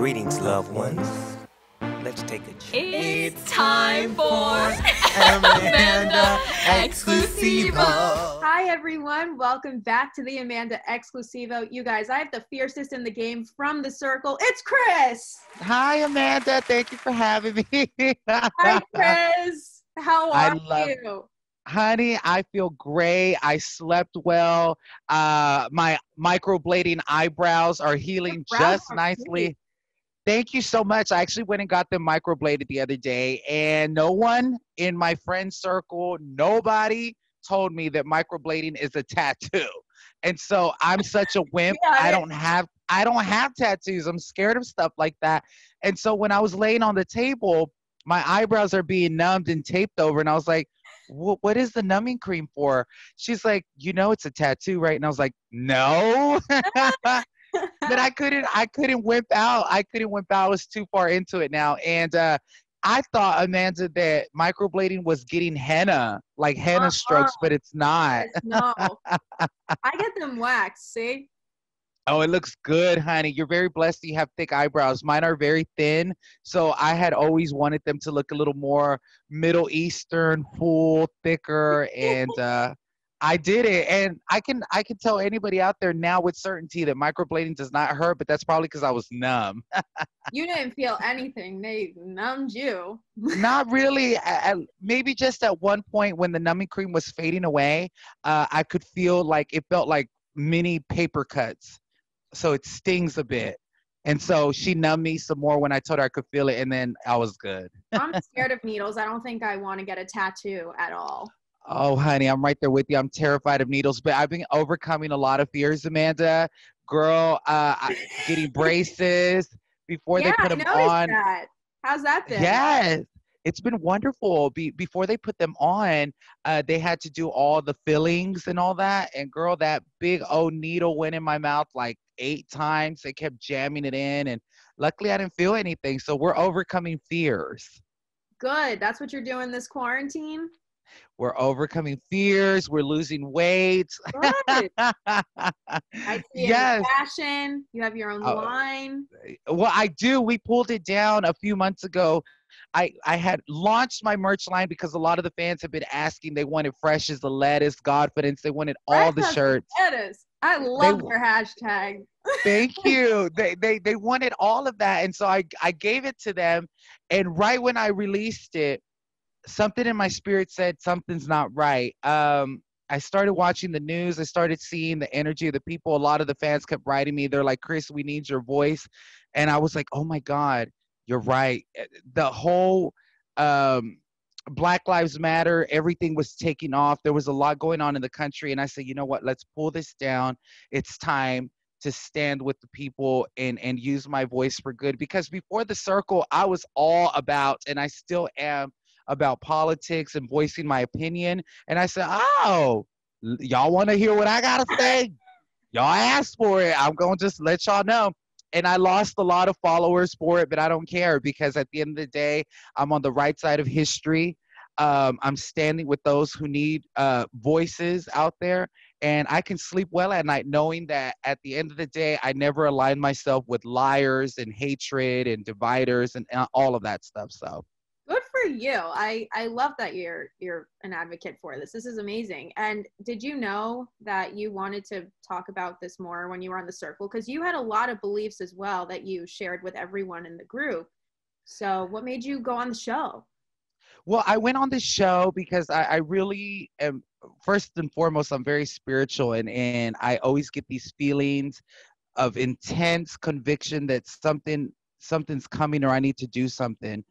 Greetings, loved ones. Let's take a trip. It's time for Amanda Exclusivo. Hi everyone, welcome back to the Amanda Exclusivo. You guys, I have the fiercest in the game from the circle. It's Chris. Hi, Amanda. Thank you for having me. Hi, Chris. How are you? Honey, I feel great. I slept well. My microblading eyebrows are healing just nicely. Great. Thank you so much. I actually went and got them microbladed the other day, and no one in my friend circle, nobody told me that microblading is a tattoo. And so I'm such a wimp. I don't have tattoos. I'm scared of stuff like that. And so when I was laying on the table, my eyebrows are being numbed and taped over, and I was like, what is the numbing cream for? She's like, it's a tattoo, right? And I was like, no. But I couldn't wimp out. I was too far into it now. And I thought, Amanda, that microblading was getting henna, like henna strokes, but it's not. No. I get them waxed, see? Oh, it looks good, honey. You're very blessed you have thick eyebrows. Mine are very thin, so I had always wanted them to look a little more Middle Eastern, full, thicker, and I did it. And I can tell anybody out there now with certainty that microblading does not hurt, but that's probably because I was numb. You didn't feel anything. They numbed you. Not really. Maybe just at one point when the numbing cream was fading away, I could feel like it felt like mini paper cuts. So it stings a bit. And so she numbed me some more when I told her I could feel it, and then I was good. I'm scared of needles. I don't think I want to get a tattoo at all. Oh, honey, I'm right there with you. I'm terrified of needles, but I've been overcoming a lot of fears, Amanda. Girl, getting braces before they put them on. That. How's that been? Yes, it's been wonderful. Before they put them on, they had to do all the fillings and all that. And girl, that big old needle went in my mouth like 8 times. They kept jamming it in, and luckily I didn't feel anything. So we're overcoming fears. Good. That's what you're doing this quarantine? We're overcoming fears. We're losing weight. Good. I see in fashion. You have your own line. Well, I do. We pulled it down a few months ago. I had launched my merch line because a lot of the fans have been asking. They wanted fresh as the lettuce, Godfidence. They wanted all the shirts. Lettuce. I love their hashtag. Thank you. They wanted all of that. And so I gave it to them. And right when I released it, something in my spirit said something's not right. I started watching the news. I started seeing the energy of the people. A lot of the fans kept writing me. They're like, Chris, we need your voice. And I was like, oh my God, you're right. The whole Black Lives Matter, everything was taking off. There was a lot going on in the country. And I said, you know what, let's pull this down. It's time to stand with the people and use my voice for good. Because before the circle, I was all about, and I still am, about politics and voicing my opinion. And I said, oh, y'all want to hear what I got to say? Y'all asked for it. I'm going to just let y'all know. And I lost a lot of followers for it, but I don't care because at the end of the day, I'm on the right side of history. I'm standing with those who need voices out there. And I can sleep well at night knowing that at the end of the day, I never aligned myself with liars and hatred and dividers and all of that stuff. So. Good for you. I love that you're an advocate for this. This is amazing. And did you know that you wanted to talk about this more when you were on the circle? Because you had a lot of beliefs as well that you shared with everyone in the group. So what made you go on the show? Well, I went on the show because I really am, first and foremost, I'm very spiritual and I always get these feelings of intense conviction that something's coming or I need to do something.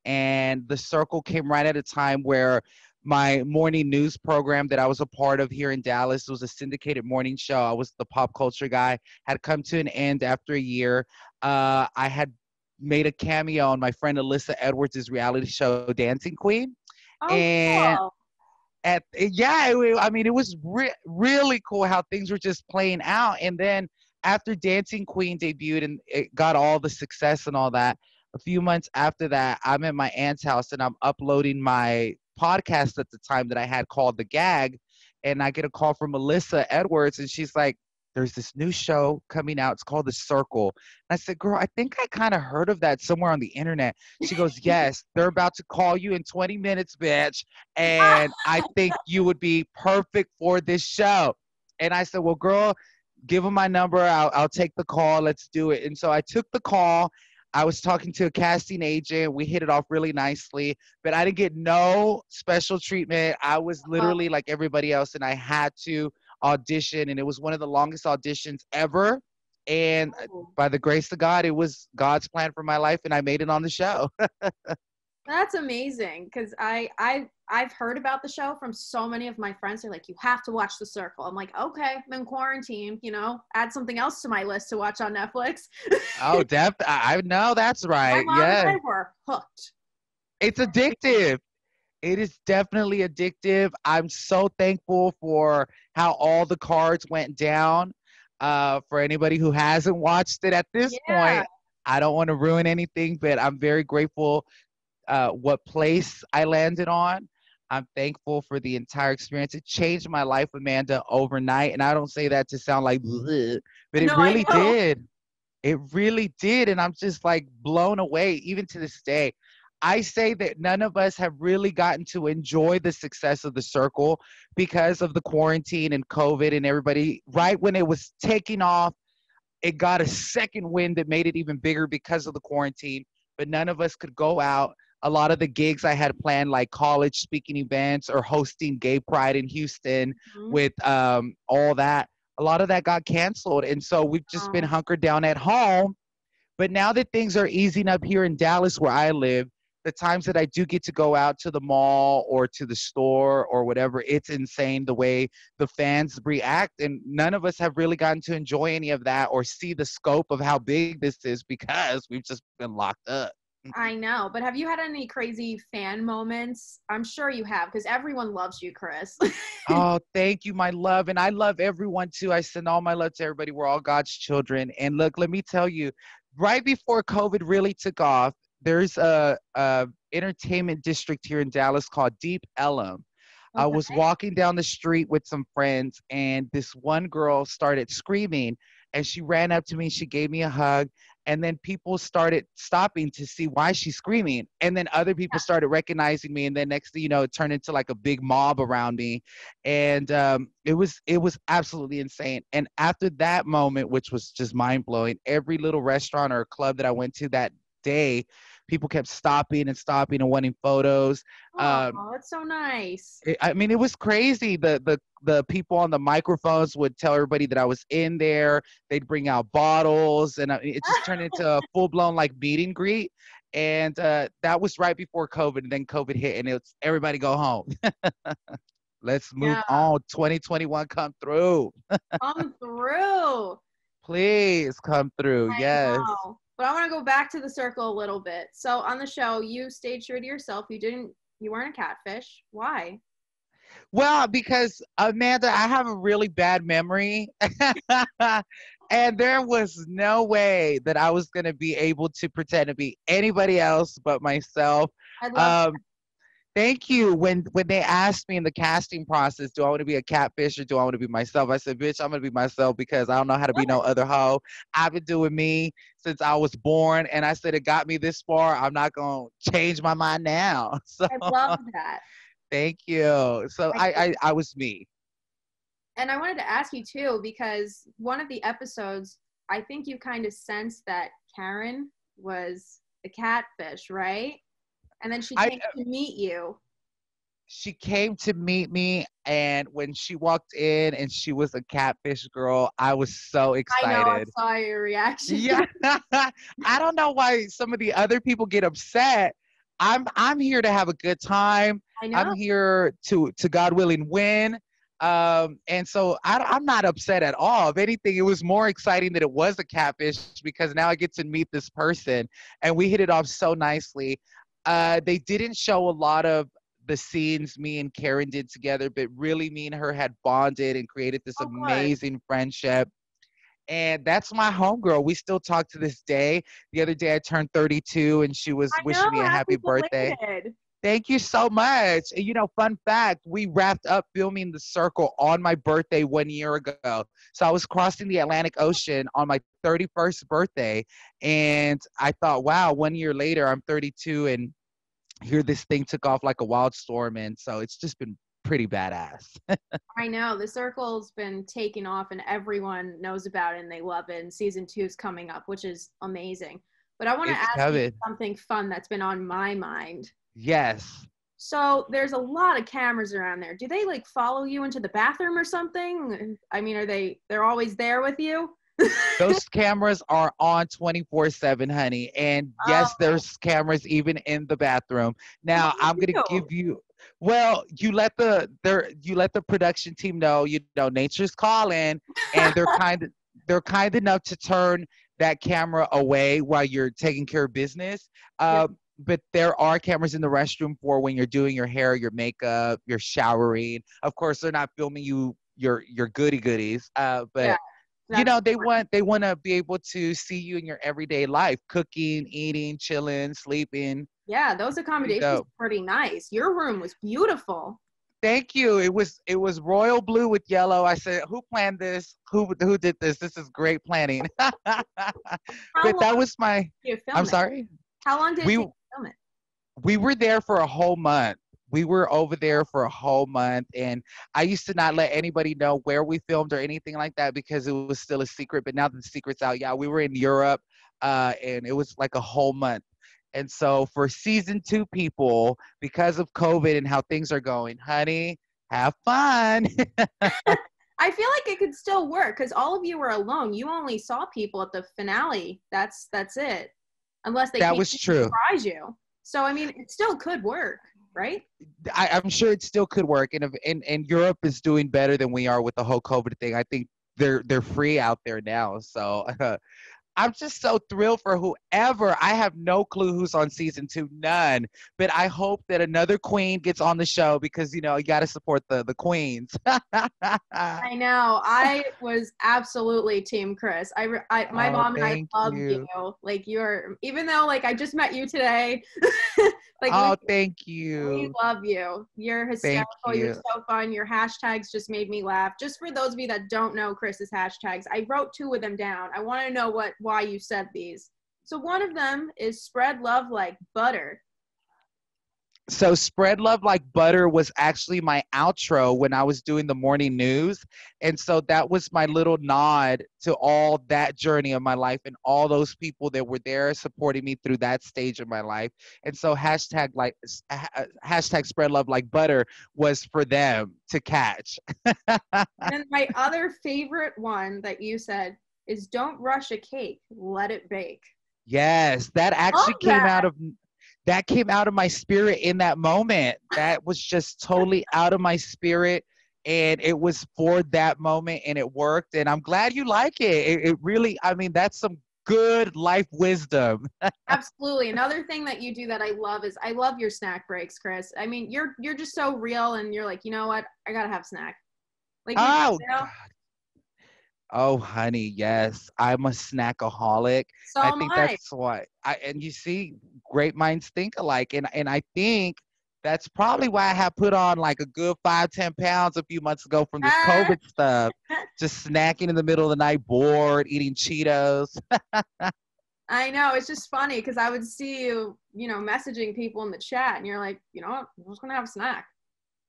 And the circle came right at a time where my morning news program that I was a part of here in Dallas was a syndicated morning show. I was the pop culture guy, had come to an end after a year. I had made a cameo on my friend Alyssa Edwards' reality show, Dancing Queen. Oh, and cool. It was really cool how things were just playing out. And then after Dancing Queen debuted and it got all the success and all that, a few months after that, I'm at my aunt's house and I'm uploading my podcast at the time that I had called The Gag. And I get a call from Melissa Edwards and she's like, there's this new show coming out. It's called The Circle. And I said, girl, I think I kind of heard of that somewhere on the internet. She goes, yes, they're about to call you in 20 minutes, bitch. And I think you would be perfect for this show. And I said, well, girl, give them my number. I'll take the call. Let's do it. And so I took the call. I was talking to a casting agent. We hit it off really nicely, but I didn't get no special treatment. I was literally like everybody else, and I had to audition, and it was one of the longest auditions ever. And by the grace of God, it was God's plan for my life, and I made it on the show. That's amazing, because I've heard about the show from so many of my friends. They're like, you have to watch The Circle. I'm like, okay, I'm in quarantine, add something else to my list to watch on Netflix. Oh, I know that's right. My mom and I were hooked. It's addictive. It is definitely addictive. I'm so thankful for how all the cards went down. For anybody who hasn't watched it at this point, I don't want to ruin anything, but I'm very grateful what place I landed on. I'm thankful for the entire experience. It changed my life, Amanda, overnight. And I don't say that to sound like, bleh, but it really did. It really did. And I'm just like blown away, even to this day. I say that none of us have really gotten to enjoy the success of The Circle because of the quarantine and COVID and everybody. Right when it was taking off, it got a second wind that made it even bigger because of the quarantine. But none of us could go out. A lot of the gigs I had planned, like college speaking events or hosting Gay Pride in Houston with all that, a lot of that got canceled. And so we've just been hunkered down at home. But now that things are easing up here in Dallas where I live, the times that I do get to go out to the mall or to the store or whatever, it's insane the way the fans react. And none of us have really gotten to enjoy any of that or see the scope of how big this is because we've just been locked up. I know, but have you had any crazy fan moments? I'm sure you have, because everyone loves you, Chris. Oh, thank you, my love. And I love everyone too. I send all my love to everybody. We're all God's children. And look, let me tell you, right before COVID really took off, there's a entertainment district here in Dallas called Deep Ellum. I was walking down the street with some friends, and this one girl started screaming, and she ran up to me. She gave me a hug, and then people started stopping to see why she's screaming, and then other people started recognizing me, and then next thing you know, it turned into like a big mob around me, and it was absolutely insane. And after that moment, which was just mind blowing, every little restaurant or club that I went to that day, people kept stopping and wanting photos. Oh, that's so nice. It was crazy. The people on the microphones would tell everybody that I was in there. They'd bring out bottles, and it just turned into a full-blown like meet and greet. And that was right before COVID, and then COVID hit, and it's everybody go home. Let's move on. 2021, come through. Come through. Please come through. Yes. Know. But I want to go back to The Circle a little bit. So on the show, you stayed true to yourself. You weren't a catfish. Why? Well, because Amanda, I have a really bad memory. And there was no way that I was going to be able to pretend to be anybody else but myself. I love that. Thank you. When they asked me in the casting process, do I want to be a catfish or do I want to be myself? I said, bitch, I'm going to be myself because I don't know how to be no other hoe. I've been doing me since I was born. And I said, it got me this far. I'm not going to change my mind now. So, I love that. Thank you. So I was me. And I wanted to ask you too, because one of the episodes, I think you kind of sensed that Karen was a catfish, right? And then she came to meet you. She came to meet me, and when she walked in and she was a catfish girl, I was so excited. I know, I saw your reaction. Yeah. I don't know why some of the other people get upset. I'm here to have a good time. I know. I'm here to God willing win. And so I'm not upset at all. If anything, it was more exciting that it was a catfish because now I get to meet this person, and we hit it off so nicely. They didn't show a lot of the scenes me and Karen did together, but really me and her had bonded and created this amazing friendship. And that's my homegirl. We still talk to this day. The other day I turned 32 and she was wishing me a happy birthday. Thank you so much. And, you know, fun fact, we wrapped up filming The Circle on my birthday 1 year ago. So I was crossing the Atlantic Ocean on my 31st birthday. And I thought, wow, 1 year later, I'm 32 and here this thing took off like a wild storm. And so it's just been pretty badass. I know the circle's been taking off and everyone knows about it and they love it. And season 2 is coming up, which is amazing. But I want to It's ask you coming. something fun that's been on my mind. Yes. So there's a lot of cameras around there. Do they like follow you into the bathroom or something? I mean, they're always there with you? Those cameras are on 24/7, honey. And yes, there's cameras even in the bathroom. Now, I'm going to give you, well, you let the production team know, you know, nature's calling, and they're kind enough to turn that camera away while you're taking care of business. But there are cameras in the restroom for when you're doing your hair, your makeup, you're showering. Of course, they're not filming your goody goodies. But you know, they want to be able to see you in your everyday life, cooking, eating, chilling, sleeping. Yeah, those accommodations are pretty nice. Your room was beautiful. Thank you. It was royal blue with yellow. I said, who planned this? Who did this? This is great planning. But that was my. I'm sorry. How long did it take to film it? We were there for a whole month. We were over there for a whole month, and I used to not let anybody know where we filmed or anything like that because it was still a secret. But now that the secret's out, yeah, we were in Europe, and it was like a whole month. And so for season 2, people, because of COVID and how things are going, honey, have fun. I feel like it could still work because all of you were alone. You only saw people at the finale. That's it. Unless they came to surprise you. So, I mean, it still could work, right? I'm sure it still could work. And Europe is doing better than we are with the whole COVID thing. I think they're free out there now. So I'm just so thrilled for whoever. I have no clue who's on season 2, none. But I hope that another queen gets on the show because, you know, you got to support the queens. I know. I was absolutely team Chris. My mom and I love you. Like you're, even though like I just met you today. Like, thank you. We love you. You're hysterical. You're so fun. Your hashtags just made me laugh. Just for those of you that don't know Chris's hashtags, I wrote 2 of them down. I want to know why you said these. So one of them is spread love like butter. So spread love like butter was actually my outro when I was doing the morning news. And so that was my little nod to all that journey of my life and all those people that were there supporting me through that stage of my life. And so hashtag spread love like butter was for them to catch. And my other favorite one that you said is don't rush a cake, let it bake. Yes, that actually came out of my spirit in that moment. That was just totally out of my spirit. And it was for that moment and it worked. And I'm glad you like it. It really, I mean, that's some good life wisdom. Absolutely. Another thing that you do that I love is I love your snack breaks, Chris. I mean, you're just so real and you're like, you know what? I got to have snack. Like, God. God. Oh, honey, yes. I'm a snackaholic. So I think that's why. And you see, great minds think alike. And I think that's probably why I have put on like a good 5-10 pounds a few months ago from this COVID stuff. Just snacking in the middle of the night, bored, eating Cheetos. I know. It's just funny because I would see you, messaging people in the chat and you're like, you know what? I'm just going to have a snack.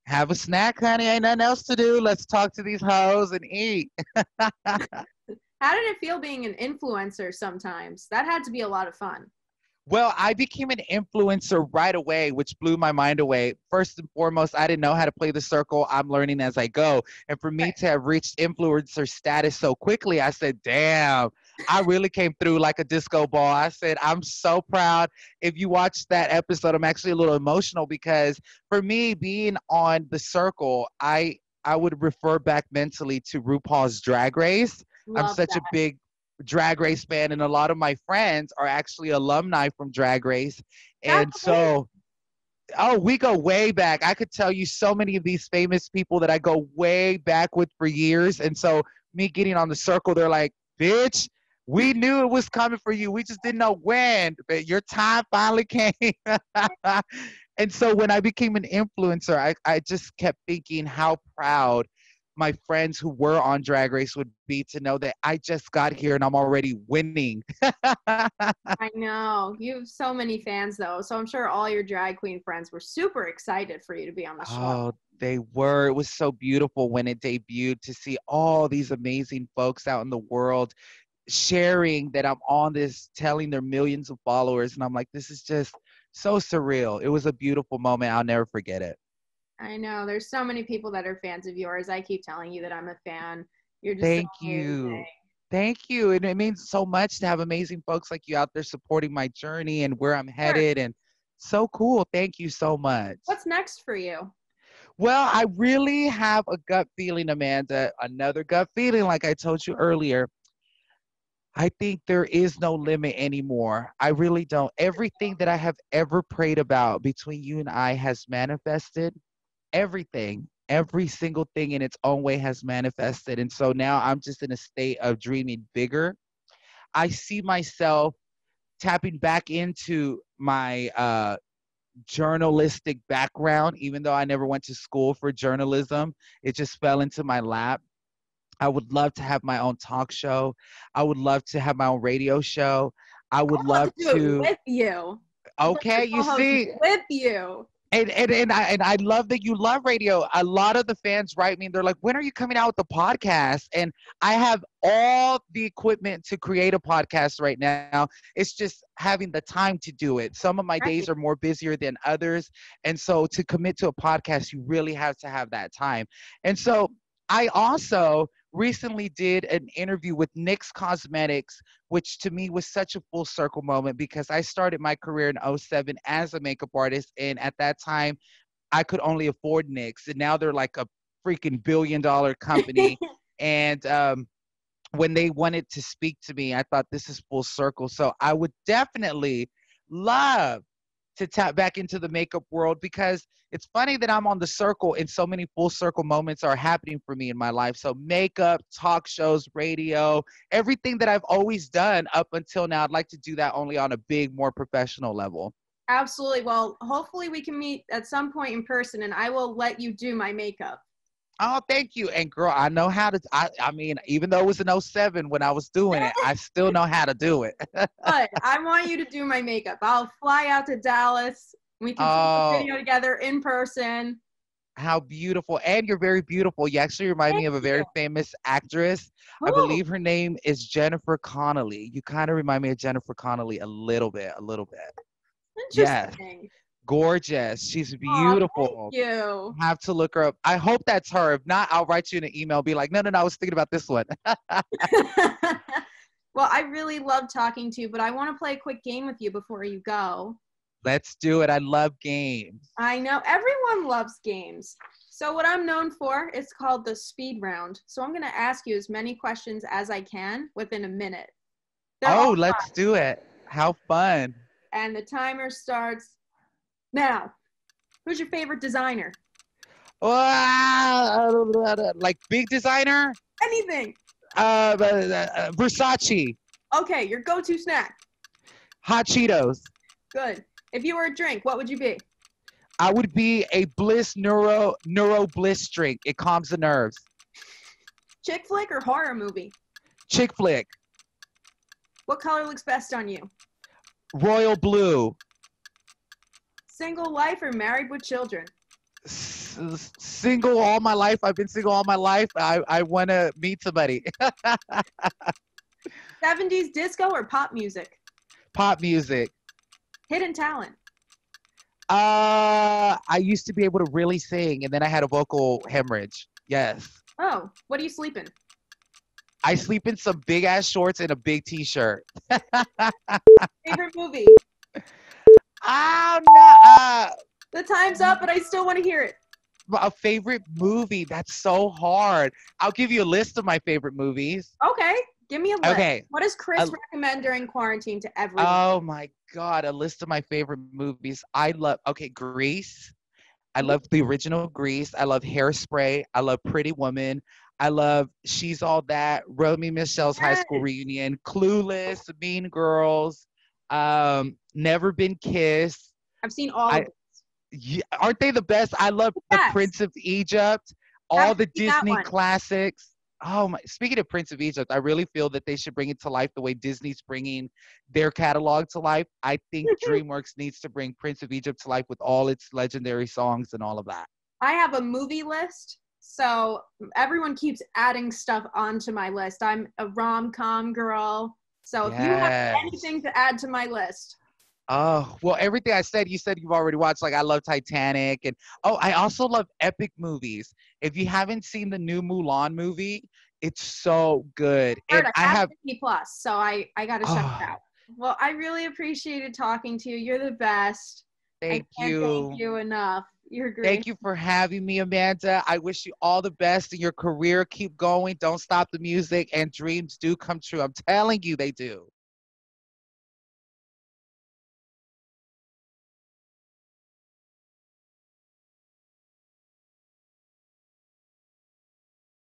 Have a snack, honey. Ain't nothing else to do. Let's talk to these hoes and eat. How did it feel being an influencer sometimes? That had to be a lot of fun. Well, I became an influencer right away, which blew my mind away. First and foremost, I didn't know how to play the circle. I'm learning as I go. And for me to have reached influencer status so quickly, I said, damn, I really came through like a disco ball. I said, I'm so proud. If you watch that episode, I'm actually a little emotional because for me, being on the circle, I would refer back mentally to RuPaul's Drag Race. I'm such a big Drag Race fan, and a lot of my friends are actually alumni from Drag Race. And so, we go way back. I could tell you so many of these famous people that I go way back with for years. And so me getting on the circle, they're like, bitch, we knew it was coming for you. We just didn't know when, but your time finally came. And so when I became an influencer, I just kept thinking how proud my friends who were on Drag Race would be to know that I just got here and I'm already winning. I know. You have so many fans, though. So I'm sure all your drag queen friends were super excited for you to be on the show. Oh, they were. It was so beautiful when it debuted to see all these amazing folks out in the world sharing that I'm on this, telling their millions of followers. And I'm like, this is just so surreal. It was a beautiful moment. I'll never forget it. I know. There's so many people that are fans of yours. I keep telling you that I'm a fan. You're just so Thank amazing. you. Thank you. And it means so much to have amazing folks like you out there supporting my journey and where I'm Sure. headed. And so cool. Thank you so much. What's next for you? Well, I really have a gut feeling, Amanda. Another gut feeling, like I told you earlier. I think there is no limit anymore. I really don't. Everything that I have ever prayed about between you and I has manifested. Everything, every single thing in its own way has manifested. And so now I'm just in a state of dreaming bigger. I see myself tapping back into my journalistic background, even though I never went to school for journalism. It just fell into my lap. I would love to have my own talk show. I would love to have my own radio show. I I would would love love to do it to. with you. I'd like Okay, to you co-host see, with you. and I love that you love radio. A lot of the fans write me and they're like, "When are you coming out with the podcast?" And I have all the equipment to create a podcast right now. It's just having the time to do it. Some of my days Right. are more busier than others, and so to commit to a podcast, you really have to have that time. And so I also recently did an interview with NYX Cosmetics, which to me was such a full circle moment because I started my career in '07 as a makeup artist. And at that time, I could only afford NYX. And now they're like a freaking $1 billion company. And when they wanted to speak to me, I thought this is full circle. So I would definitely love to tap back into the makeup world because it's funny that I'm on the circle and so many full circle moments are happening for me in my life. So makeup, talk shows, radio, everything that I've always done up until now, I'd like to do that only on a big, more professional level. Absolutely. Well, hopefully we can meet at some point in person and I will let you do my makeup. Oh, thank you. And girl, I know how to, I mean, even though it was in '07 when I was doing it, I still know how to do it. Good. I want you to do my makeup. I'll fly out to Dallas. We can take a Oh, video together in person. how beautiful. And you're very beautiful. You actually remind me Thank of a you. very famous actress. I Who? believe her name is Jennifer Connelly. You kind of remind me of Jennifer Connelly a little bit, a little bit. Yes. Interesting. Gorgeous. She's Oh, thank beautiful. you. Have to look her up. I hope that's her. If not, I'll write you an email. Be like, no, no, no. I was thinking about this one. Well, I really love talking to you, but I want to play a quick game with you before you go. Let's do it. I love games. I know everyone loves games. So what I'm known for is called the speed round. So I'm going to ask you as many questions as I can within a minute. They're Oh, all let's do it. How fun. and the timer starts now. Who's your favorite designer? Like big designer? Anything. Versace. Okay, your go-to snack. Hot Cheetos. Good. If you were a drink, what would you be? I would be a bliss neuro bliss drink. It calms the nerves. Chick flick or horror movie? Chick flick. What color looks best on you? Royal blue. Single life or married with children? Single all my life. I've been single all my life. I want to meet somebody. 70s disco or pop music? Pop music. Hidden talent? I used to be able to really sing, and then I had a vocal hemorrhage. Yes. Oh, what do you sleep in? I sleep in some big ass shorts and a big t-shirt. Favorite movie? Oh no. The time's up, but I still want to hear it. A favorite movie? That's so hard. I'll give you a list of my favorite movies. Okay, give me a list. Okay. What does Chris recommend during quarantine to everyone? Oh my God, a list of my favorite movies. I love, okay, Grease. I love the original Grease. I love Hairspray. I love Pretty Woman. I love She's All That, Romy Michelle's high school reunion, Clueless, Mean Girls, Never Been Kissed. I've seen all of them. Yeah, aren't they the best? I love The Yes. Prince of Egypt, all Haven't the seen that Disney one. classics. Oh my! Speaking of Prince of Egypt, I really feel that they should bring it to life the way Disney's bringing their catalog to life. I think DreamWorks needs to bring Prince of Egypt to life with all its legendary songs and all of that. I have a movie list, so everyone keeps adding stuff onto my list. I'm a rom-com girl, so if you have Yes. anything to add to my list. Oh, well, everything I said, you said you've already watched. Like, I love Titanic. And, oh, I also love epic movies. If you haven't seen the new Mulan movie, it's so good. Heard And it I has have, Disney Plus, so I got to check it oh, out. Well, I really appreciated talking to you. You're the best. thank I can't you. thank you enough. You're great. Thank you for having me, Amanda. I wish you all the best in your career. Keep going. Don't stop the music. And dreams do come true. I'm telling you, they do.